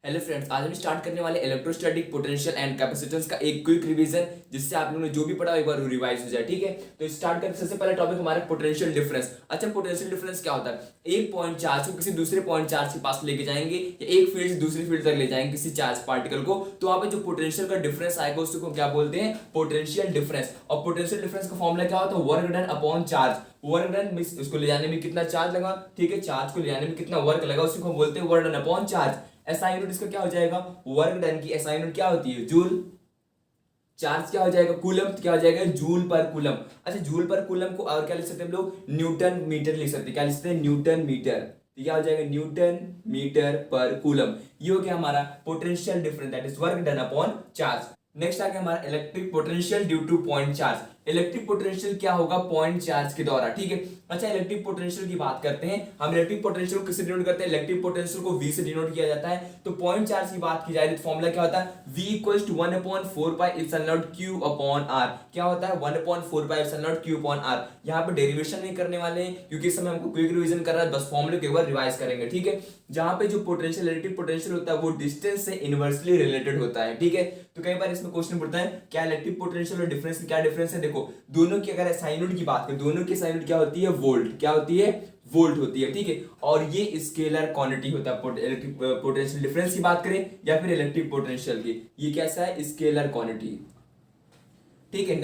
Hello friends, आज हम start करने वाले इलेक्ट्रोस्टैटिक पोटेंशियल एंड कैपेसिटेंस का एक क्विक रिवीजन, जिससे आप लोगों ने जो भी पढ़ा एक बार रिवाइज हो जाए। ठीक है, तो स्टार्ट करते सबसे पहला टॉपिक हमारा पोटेंशियल डिफरेंस। अच्छा, पोटेंशियल डिफरेंस क्या होता है? एक पॉइंट चार्ज को किसी दूसरे पॉइंट चार्ज के पास लेके जाएंगे या एक फील्ड से दूसरी फील्ड तक ले जाएंगे किसी चार्ज पार्टिकल को, तो वहां पे जो पोटेंशियल का डिफरेंस आएगा उसको क्या बोलते हैं? Potential difference. और पोटेंशियल डिफरेंस का फॉर्मूला क्या होता है? Work done upon charge. Work done means उसको ले जाने में कितना चार्ज लगा, ठीक है, चार्ज को ले जाने में कितना वर्क लगा, उसको हम बोलते हैं work done upon charge. SI unit इसका क्या हो जाएगा? वर्क डन की एसआई यूनिट क्या होती है? जूल। चार्ज क्या हो जाएगा? कूलम। क्या हो जाएगा? जूल पर कूलम। अच्छा, जूल पर कूलम को और क्या लिख सकते हैं हम लोग? न्यूटन मीटर लिख सकते हैं। क्या लिख सकते हैं? Newton meter. तो क्या हो जाएगा? न्यूटन मीटर पर कूलम। ये हो गया हमारा potential difference, that is work done upon charge. Next आ गया हमारा electric potential due to point charge. Electric potential क्या होगा? पॉइंट चार्ज के द्वारा। ठीक है, अच्छा इलेक्ट्रिक पोटेंशियल की बात करते हैं। हम इलेक्ट्रिक पोटेंशियल को किससे डिनोट करते हैं? इलेक्ट्रिक पोटेंशियल को V से डिनोट किया जाता है। तो पॉइंट चार्ज की बात की जाए तो फॉर्मूला क्या होता है? V equals to 1/4 pi epsilon naught Q upon R। क्या होता है? 1/4 pi epsilon naught Q upon R। यहाँ पे डेरिवेशन नहीं करने वाले हैं क्योंकि इस समय हमको क्विक रिवीजन करना है, बस फॉर्मूले को एक बार रिवाइज करेंगे। ठीक है, जहां पे जो पोटेंशियल इलेक्ट्रिक पोटेंशियल होता है वो डिस्टेंस से इनवर्सली रिलेटेड होता है। ठीक है, तो कई बार इसमें क्वेश्चन पूछता है क्या इलेक्ट्रिक पोटेंशियल और डिफरेंस क्या डिफरेंस है। देखो, दोनों की अगर SI यूनिट की बात करें, दोनों की SI यूनिट क्या होती है? वोल्ट। क्या होती है? वोल्ट होती है। ठीक है, और ये स्केलर क्वांटिटी होता है। इलेक्ट्रिक पोटेंशियल डिफरेंस की बात करें या फिर इलेक्ट्रिक पोटेंशियल की, ये कैसा है? Scalar quantity. ठीक है,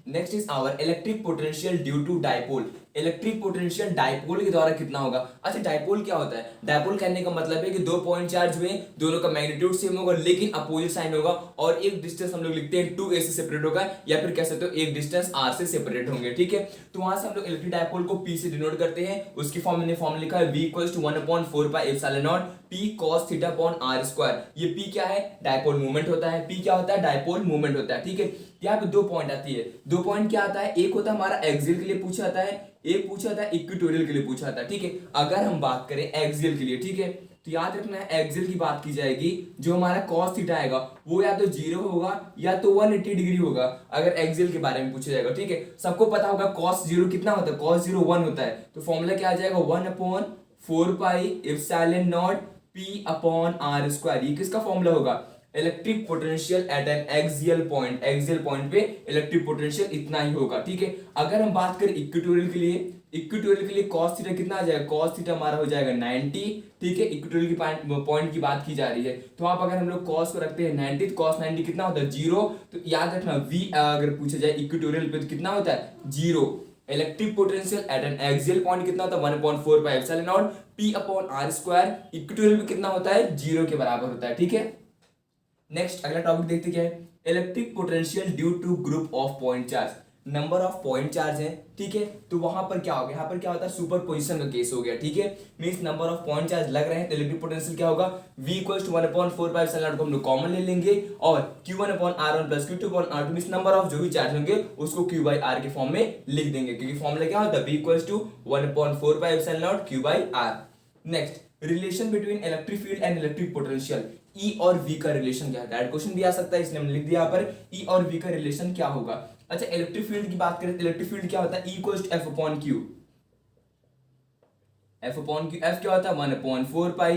next is our electric potential due to dipole. Electric potential dipole के द्वारा कितना होगा? अच्छा, डाइपोल क्या होता है? डाइपोल कहने का मतलब है कि दो पॉइंट चार्ज हुए, दोनों का मैग्नीट्यूड सेम होगा लेकिन अपोजिट साइन होगा, और एक डिस्टेंस हम लोग लिखते हैं 2a से सेपरेट होगा, या फिर कह सकते हो एक डिस्टेंस r से सेपरेट होंगे। ठीक है, तो वहां से हम लोग इलेक्ट्रिक डाइपोल को p से डिनोट करते हैं। उसकी फॉर्म लिखा है v equals to 1/4 pi epsilon naught p cos theta upon r square. ये p क्या है? डाइपोल मूवमेंट होता है। p क्या होता है? डाइपोल मूवमेंट होता है। ठीक है, यहाँ पे दो पॉइंट आती है। दो पॉइंट क्या आता है? एक होता है हमारा एक्सियल के लिए पूछा जाता है, एक पूछा था इक्वेटोरियल के लिए पूछा था। ठीक है, अगर हम बात करें एक्सियल के लिए, ठीक है, तो याद रखना है एक्सियल की बात की जाएगी, जो हमारा cos थीटा आएगा वो या तो 0 होगा या तो 180 डिग्री होगा, अगर एक्सियल के बारे में पूछा जाएगा। ठीक है, सबको पता होगा cos 0 कितना होता है? cos 0 1 होता है। तो फॉर्मूला क्या आ जाएगा? 1/4 pi epsilon naught p upon r square. ये किसका फॉर्मूला होगा? Electric potential at N axial point. Axial point पे इलेक्ट्रिक पोटेंशियल इतना ही होगा। ठीक है, अगर हम बात करें इक्वेटोरियल के लिए, इक्वेटोरियल के लिए cos थीटा कितना आ जाएगा? cos थीटा हमारा हो जाएगा 90। ठीक है, इक्वेटोरियल की पॉइंट की बात की जा रही है, तो आप अगर हम लोग cos को रखते हैं 90, तो cos 90 कितना होता है? 0। तो याद रखना v अगर पूछा जाए इक्वेटोरियल पे तो कितना होता है? 0। Electric potential at N axial point कितना होता है? 1/4 pi epsilon naught p upon r square. Equatorial पे कितना होता है? 0 के बराबर होता है। ठीक है, नेक्स्ट अगला टॉपिक देखते क्या है? Electric potential due to group of point charge. Number of point charge है, ठीक है, तो वहां पर क्या हो गया? यहाँ पर क्या होता है? सुपरपोजिशन का केस हो गया। ठीक है, means number of point charge लग रहे हैं तो इलेक्ट्रिक पोटेंशियल क्या होगा? v equals to 1/4 pi epsilon naught को हम लोग कॉमन ले लेंगे, और q1/r1 plus q2/r2 means number of जो भी चार्ज होंगे उसको q/r के फॉर्म में लिख देंगे, क्योंकि फॉर्मूला क्या होता है? v equals to 1/4 pi epsilon naught q/r। Next, relation between electric field and electric potential. E और V का रिलेशन क्या है? डायरेक्ट क्वेश्चन भी आ सकता है, इसलिए हमने लिख दिया यहाँ पर E और V का रिलेशन क्या होगा। अच्छा, इलेक्ट्रिक फील्ड की बात करें तो इलेक्ट्रिक फील्ड क्या होता है? E equals to F upon Q। F upon Q, F क्या होता है? 1/4 pi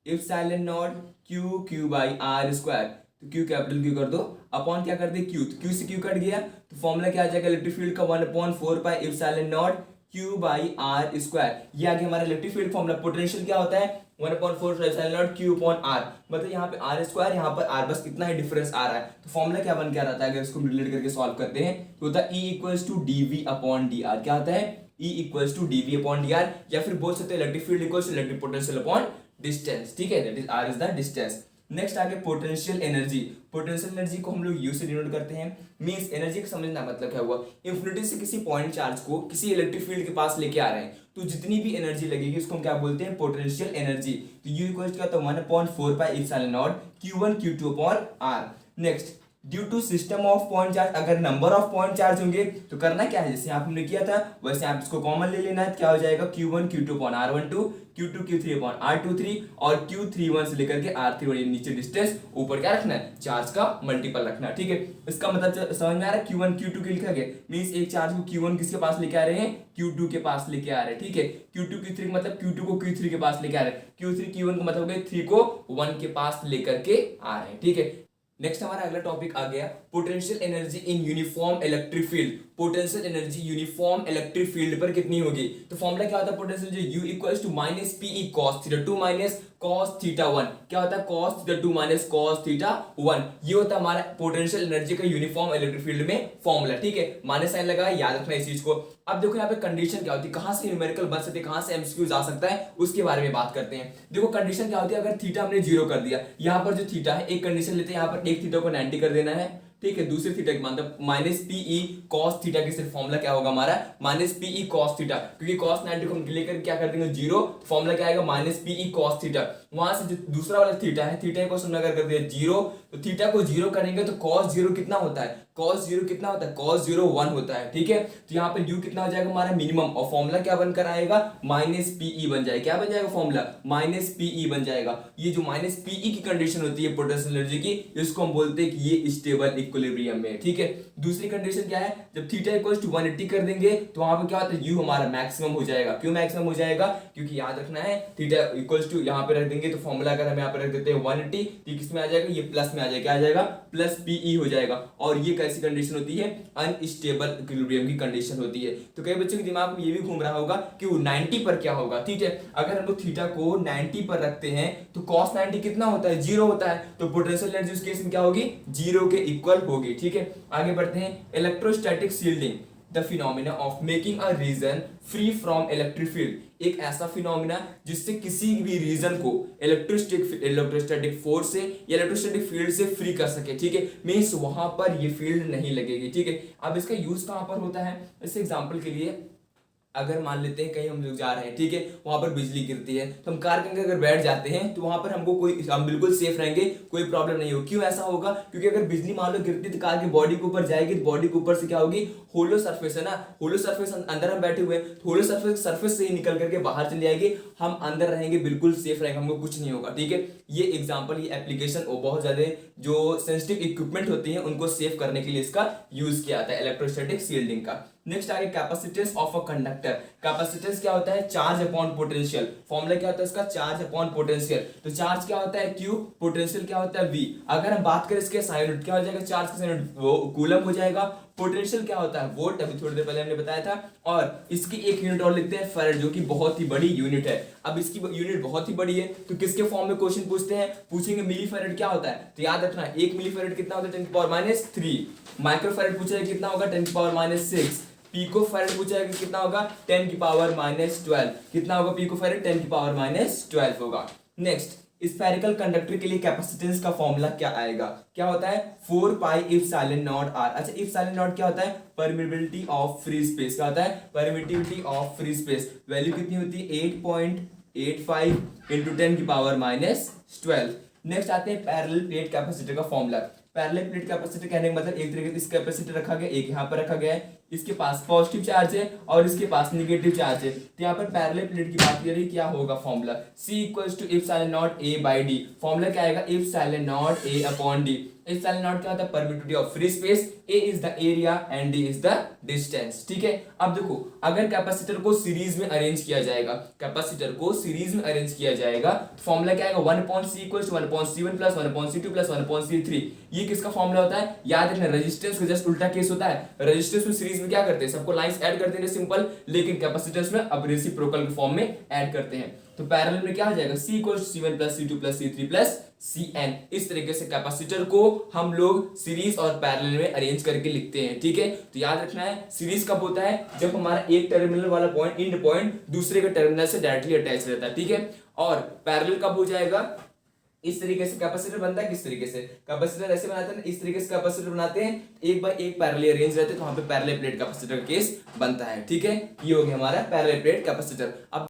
epsilon naught Q Q/r square. तो Q कैपिटल Q कर दो, अपॉन क्या कर दे? Q, तो Q से Q कट गया, तो फॉर्मूला क्या आ जाएगा इलेक्ट्रिक फील्ड का? 1/4 pi epsilon naught Q/r square. ये आगे हमारा इलेक्ट्रिक फील्ड फॉर्मूला। पोटेंशियल क्या होता है? 1/4 epsilon naught Q upon R। मतलब यहाँ पे R स्क्वायर, यहाँ पर R, बस इतना ही डिफरेंस आ रहा है। तो फॉर्मूला क्या बन के आ रहा है? अगर इसको रिलेट करके सॉल्व करते हैं तो होता है E equals to dV upon dr। क्या होता है? E equals to dV upon dr, या फिर बोल सकते हैं electric field equals to electric potential upon distance. ठीक है, that is R is the distance. Next आगे पोटेंशियल एनर्जी। पोटेंशियल एनर्जी को हम लोग यू से डिनोट करते हैं। मींस एनर्जी का समझना मतलब क्या हुआ? इंफिनिटी से किसी पॉइंट चार्ज को किसी इलेक्ट्रिक फील्ड के पास लेके आ रहे हैं, तो जितनी भी एनर्जी लगेगी उसको हम क्या बोलते हैं? Potential energy. तो यू इक्वल्स क्या होता है? 1/4 pi epsilon naught Q1 Q2 upon R। Next, due to system of point charge, अगर नंबर ऑफ पॉइंट चार्ज होंगे तो करना क्या है, जैसे आपने किया था वैसे आप इसको कॉमन ले लेना है। क्या हो जाएगा, Q1 Q2 upon R12, Q2 Q3 upon R23 और Q31 से लेकर के R31 नीचे डिस्टेंस, ऊपर क्या रखना है, चार्ज का मल्टीपल रखना है। ठीक है, इसका मतलब समझ में आ रहा है। Q1 Q2 के लिखा गया मींस एक चार्ज को Q1 किसके पास लेके आ रहे हैं, Q2 के पास लेके आ रहे हैं। ठीक है, Q2 Q3 मतलब Q2 को Q3 के पास लेके आ रहे हैं, Q3 Q1 का मतलब 3 को 1 के पास लेकर के आ रहे हैं। ठीक है, नेक्स्ट हमारा अगला टॉपिक आ गया potential energy in uniform electric field. Potential energy uniform electric field पर कितनी होगी, तो फॉर्मूला क्या होता है potential energy, U equals to minus P E cos theta 2 minus cos theta 1। क्या होता है, cos theta 2 minus cos theta 1। ये होता है हमारा पोटेंशियल एनर्जी का यूनिफॉर्म इलेक्ट्रिक फील्ड में फॉर्मूला। ठीक है, माइनस साइन लगा, याद रखना इस चीज को। अब देखो यहाँ पे कंडीशन क्या होती है, कहां से न्यूमेरिकल बन सकते हैं, कहां से एमसीक्यूज आ सकता है, उसके बारे में बात करते हैं। देखो कंडीशन क्या होती है, अगर थीटा हमने 0 कर दिया, यहाँ पर जो थीटा है एक कंडीशन लेते हैं, यहाँ पर एक थीटा को 90 कर देना है। ठीक है, दूसरे थीटा के मतलब माइनस पीई कॉस थीटा के सिर्फ फॉर्मूला क्या होगा हमारा, माइनस पीई कॉस थीटा, क्योंकि कॉस 90 को हम लेकर क्या कर देंगे 0, फॉर्मूला क्या आएगा माइनस पीई कॉस थीटा। वहां से जो दूसरा वाला थीटा है, थीटा को हम अगर कर दिया 0, तो थीटा को 0 करेंगे तो कॉस 0 कितना होता है, कॉस 0 कितना होता है, कॉस 0 1 होता है। ठीक है, तो यहाँ पे u कितना हो जाएगा हमारा मिनिमम, और फॉर्मूला क्या बनकर आएगा, माइनस पीई बन जाएगा। क्या बन जाएगा फॉर्मूला, माइनस पीई बन जाएगा। ये जो माइनस पीई की कंडीशन होती है पोटेंशियल एनर्जी की, इसको हम बोलते हैं कि ये स्टेबल इक्विलिब्रियम में। ठीक है, दूसरी कंडीशन क्या है, जब थीटा इक्वल्स टू 180 कर देंगे तो वहां पे क्या होता है, u हमारा मैक्सिमम हो जाएगा। क्यों मैक्सिमम हो जाएगा, क्योंकि याद रखना है थीटा इक्वल्स टू यहाँ पे रख देंगे तो फॉर्मूला अगर हम यहाँ पे रख देते हैं 180, तो किस में आ जाएगा, ये प्लस में आ जाएगा, क्या आ जाएगा, प्लस पीई हो जाएगा। और ये कैसी कंडीशन होती है, अनस्टेबल इक्विलिब्रियम की कंडीशन होती है। तो कई बच्चों के दिमाग में ये भी घूम रहा होगा कि वो 90 पर क्या होगा। ठीक है, अगर हम लोग थीटा को 90 पर रखते हैं तो cos 90 कितना होता है, 0 होता है, तो पोटेंशियल एनर्जी उस केस में क्या होगी, 0 के इक्वल होगी। ठीक है, आगे बढ़ते हैं। Electrostatic shielding, the phenomena of making a region free from electric field, एक ऐसा फिनोमिना जिससे किसी भी रीजन को इलेक्ट्रोस्टैटिक फोर्स से या इलेक्ट्रोस्टैटिक फील्ड से फ्री कर सके। ठीक है, मींस वहां पर ये फील्ड नहीं लगेगी। ठीक है, अब इसका यूज कहां पर होता है, इस एग्जांपल के लिए अगर मान लेते हैं कहीं हम लोग जा रहे हैं, ठीक है, वहां पर बिजली गिरती है, तो हम कार के अंदर अगर बैठ जाते हैं तो वहां पर हमको हम बिल्कुल सेफ रहेंगे, कोई प्रॉब्लम नहीं होगी। क्यों ऐसा होगा, क्योंकि अगर बिजली मान लो गिरती तो कार की बॉडी के ऊपर जाएगी, तो बॉडी के ऊपर से क्या होगी, होलो सरफेस है ना, होलो सरफेस अंदर हम बैठे हुए हैं, तो होलो सरफेस से ही निकल करके बाहर चली जाएगी, हम अंदर रहेंगे, बिल्कुल सेफ रहेंगे, हमको कुछ नहीं होगा। ठीक है, ये एग्जाम्पल, ये एप्लीकेशन बहुत ज्यादा जो सेंसिटिव इक्विपमेंट होती है उनको सेव करने के लिए इसका यूज किया जाता है, इलेक्ट्रोस्टैटिक शील्डिंग का। नेक्स्ट आगे capacitance of a conductor. Capacitance क्या होता है, चार्ज अपॉन पोटेंशियल। फॉर्मूला क्या होता है इसका, चार्ज अपॉन पोटेंशियल। तो चार्ज क्या होता है Q, पोटेंशियल क्या होता है V। अगर हम बात करें इसके साइन रूट, क्या हो जाएगा, चार्ज का साइन रूट वो कूलम हो जाएगा। पोटेंशियल क्या होता है, वोल्ट, अभी थोड़ी देर पहले हमने बताया था। और इसकी एक यूनिट और लिखते हैं फैराड, जो कि बहुत ही बड़ी यूनिट है। अब इसकी यूनिट बहुत ही बड़ी है तो किसके फॉर्म में क्वेश्चन पूछते हैं, पूछेंगे मिली फैराड क्या होता है, तो याद रखना 1 मिली फैराड कितना होता है, 10⁻³ माइक्रो फैराड पूछा है कितना होगा, 10⁻⁶। पीको फैराड पूछा है कि कितना होगा, 10⁻12। कितना होगा पीको फैराड, 10⁻12 होगा। नेक्स्ट, स्फेरिकल कंडक्टर के लिए कैपेसिटेंस का फॉर्मूला क्या आएगा, क्या होता है 4 पाई एप्सिलॉन नॉट आर। अच्छा, एप्सिलॉन नॉट क्या होता है, परमिटिविटी ऑफ फ्री स्पेस। क्या होता है, permittivity of free space. Value कितनी होती है 8.85 × 10⁻12। नेक्स्ट आते हैं पैरेलल प्लेट कैपेसिटर का फॉर्मूला। पैरेलल प्लेट कैपेसिटर कहने का मतलब एक तरीके से इस कैपेसिटर रखा गया, एक यहाँ पर रखा गया है, इसके पास पॉजिटिव चार्ज है और इसके पास नेगेटिव चार्ज है। तो यहाँ पर पैरेलल प्लेट की बात करें, क्या होगा formula, C = epsilon not A/D। Formula क्या आएगा, epsilon not A/D। Epsilon not क्या होता है, permittivity of free space, A is the area and D is the distance. ठीक है, अब देखो अगर कैपेसिटर को सीरीज में अरेंज किया जाएगा, कैपेसिटर को सीरीज में अरेंज किया जाएगा, तो फॉर्मूला क्या आएगा 1/C = 1/C1 + 1/C2 + 1/C3। ये किसका फॉर्मूला होता है, याद रखना रेजिस्टेंस का जस्ट उल्टा केस होता है। रेजिस्टेंस में सीरीज में क्या करते हैं, सबको लाइंस ऐड कर देते हैं सिंपल, लेकिन कैपेसिटेंस में अब रेसिप्रोकल के फॉर्म में ऐड करते हैं। तो पैरेलल में क्या हो जाएगा, C = C1 + C2 + C3 + Cn। इस तरीके से कैपेसिटर को हम लोग सीरीज और पैरेलल में अरेंज करके लिखते हैं। ठीक है, तो याद रखना है सीरीज कब होता है, जब हमारा एक टर्मिनल वाला पॉइंट इंड पॉइंट दूसरे के टर्मिनल से डायरेक्टली अटैच रहता है। ठीक है, और पैरेलल कब हो जाएगा, इस तरीके से कैपेसिटर बनता है। किस तरीके से कैपेसिटर ऐसे बनाते हैं, इस तरीके से कैपेसिटर बनाते हैं, एक बाय एक पैरेलल अरेंज रहते हैं, तो वहां पे पैरेलल प्लेट कैपेसिटर का केस बनता है। ठीक है, ये हो गया हमारा पैरेलल प्लेट कैपेसिटर। अब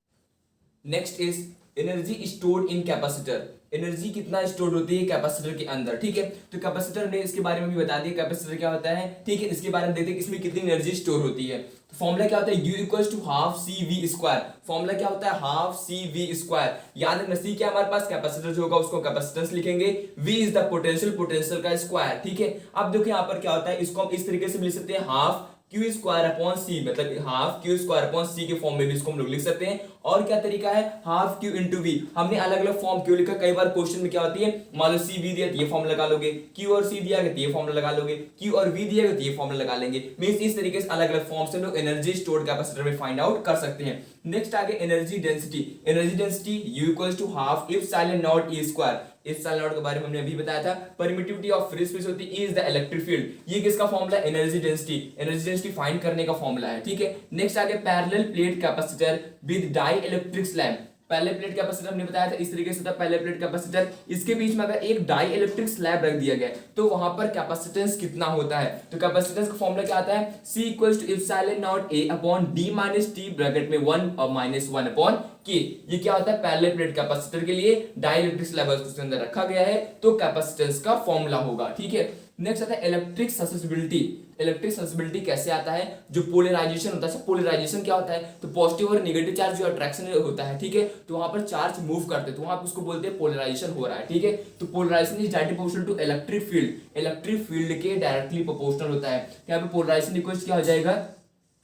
next is energy stored in capacitor, energy कितना स्टोर होती है कैपेसिटर के अंदर, ठीक है। तो कैपेसिटर ने इसके बारे में भी बता दिया कैपेसिटर क्या होता है, ठीक है। इसके बारे में देखते हैं इसमें कितनी एनर्जी स्टोर होती है। तो फॉर्मूला क्या होता है, U equals to half C V square. Formula क्या होता है, हाफ सी वी स्क्वायर। याद रखना सी क्या हमारे पास कैपेसिटर जो होगा उसको कैपेसिटेंस लिखेंगे, V is the potential, potential का स्क्वायर, ठीक है। अब देखो यहाँ पर क्या होता है, इसको हम इस तरीके से लिख सकते हैं हाफ क्यू स्क्वायर अपॉन सी, मतलब हाफ क्यू स्क्वायर अपॉन सी के फॉर्म में भी इसको हम लोग लिख सकते हैं। और क्या तरीका है, हाफ क्यू इंटू वी। हमने अलग अलग फॉर्म क्यों लिखा, कई बार क्वेश्चन में क्या होती है, मान लो सी वी दिया तो ये फॉर्मूला लगा लोगे, क्यू और सी दिया गया तो ये फॉर्मूला लगा लोगे, क्यू और वी दिया गया तो ये फॉर्मूला लगा लेंगे। मींस इस तरीके से अलग अलग फॉर्म से लोग एनर्जी स्टोर्ड कैपेसिटर में फाइंड आउट कर सकते हैं। नेक्स्ट आगे energy density. Energy density U equals to half epsilon naught E square. Epsilon naught के बारे में हमने अभी बताया था। परमिटिविटी ऑफ फ्री स्पेस होती है E is the electric field. ये किसका formula, energy density, energy density find करने का फॉर्मूला है, ठीक है। नेक्स्ट आगे parallel plate capacitor with dielectric slab. पहले प्लेट कैपेसिटर हमने बताया था इस तरीके से था, पहले प्लेट कैपेसिटर, इसके बीच में अगर एक डाई इलेक्ट्रिक स्लैब रख दिया गया तो वहां पर कैपेसिटेंस कितना होता है। तो कैपेसिटेंस का फॉर्मूला क्या आता है, C equals to epsilon naught A upon D minus T bracket में 1 और माइनस 1 अपॉन K। ये क्या होता है, पहले प्लेट कैपेसिटर के लिए डाई इलेक्ट्रिक स्लैब उसके अंदर रखा गया है तो कैपेसिटेंस का फॉर्मूला होगा, ठीक है। नेक्स्ट आता है इलेक्ट्रिक ससेसिबिलिटी। इलेक्ट्रिक ससेसिबिलिटी कैसे आता है, जो पोलराइजेशन होता है। पोलराइजेशन क्या होता है, तो पॉजिटिव और नेगेटिव चार्ज जो अट्रैक्शन होता है, ठीक है, तो वहां पर चार्ज मूव करते हैं तो वहां पर उसको बोलते हैं पोलराइजेशन हो रहा है, ठीक है। तो polarisation is directly proportional to electric field, electric field के डायरेक्टली प्रोपोर्शनल होता है। यहाँ पे पोलराइजेशन इक्वल्स क्या हो जाएगा,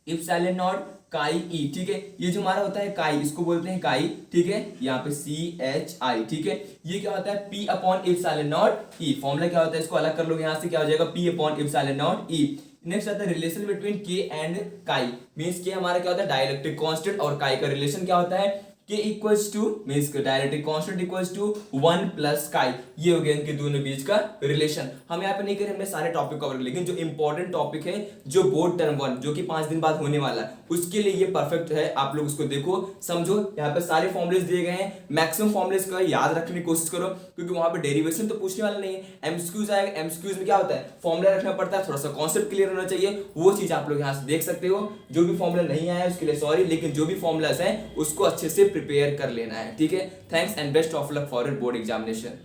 एप्सिलॉन नॉट काई ई, ठीक है। ये जो हमारा होता है काई, इसको बोलते हैं काई, ठीक है, यहाँ पे CHI, ठीक है। ये क्या होता है P upon epsilon naught E। Formula क्या होता है, इसको अलग कर लोगे यहाँ से, क्या हो जाएगा P upon epsilon naught E। Next आता है रिलेशन बिटवीन K एंड काई। मींस K हमारा क्या होता है डाइलेक्ट्रिक कांस्टेंट और काई का रिलेशन क्या होता है, K equals to means dielectric constant equals to 1 plus chi. ये हो गया इनके दोनों बीच का रिलेशन। हम यहाँ पे नहीं करें, हमने सारे टॉपिक कवर, लेकिन जो इंपॉर्टेंट टॉपिक है जो बोर्ड टर्म 1 जो कि 5 दिन बाद होने वाला है उसके लिए ये परफेक्ट है। आप लोग उसको देखो समझो, यहाँ पे सारे फॉर्मुलेस दिए गए हैं। मैक्सिमम फॉर्मुलेस का याद रखने की कोशिश करो क्योंकि वहां पे डेरिवेशन तो पूछने वाला नहीं है, एमसीक्यूज आएगा। एमसीक्यूज में क्या होता है, फॉर्मुला रखना पड़ता है, थोड़ा सा कॉन्सेप्ट क्लियर होना चाहिए, वो चीज आप लोग यहाँ से देख सकते हो। जो भी फॉर्मुला नहीं आया उसके लिए सॉरी, लेकिन जो भी फॉर्मुलास है उसको अच्छे से प्रिपेयर कर लेना है, ठीक है। Thanks and best of luck for your board examination.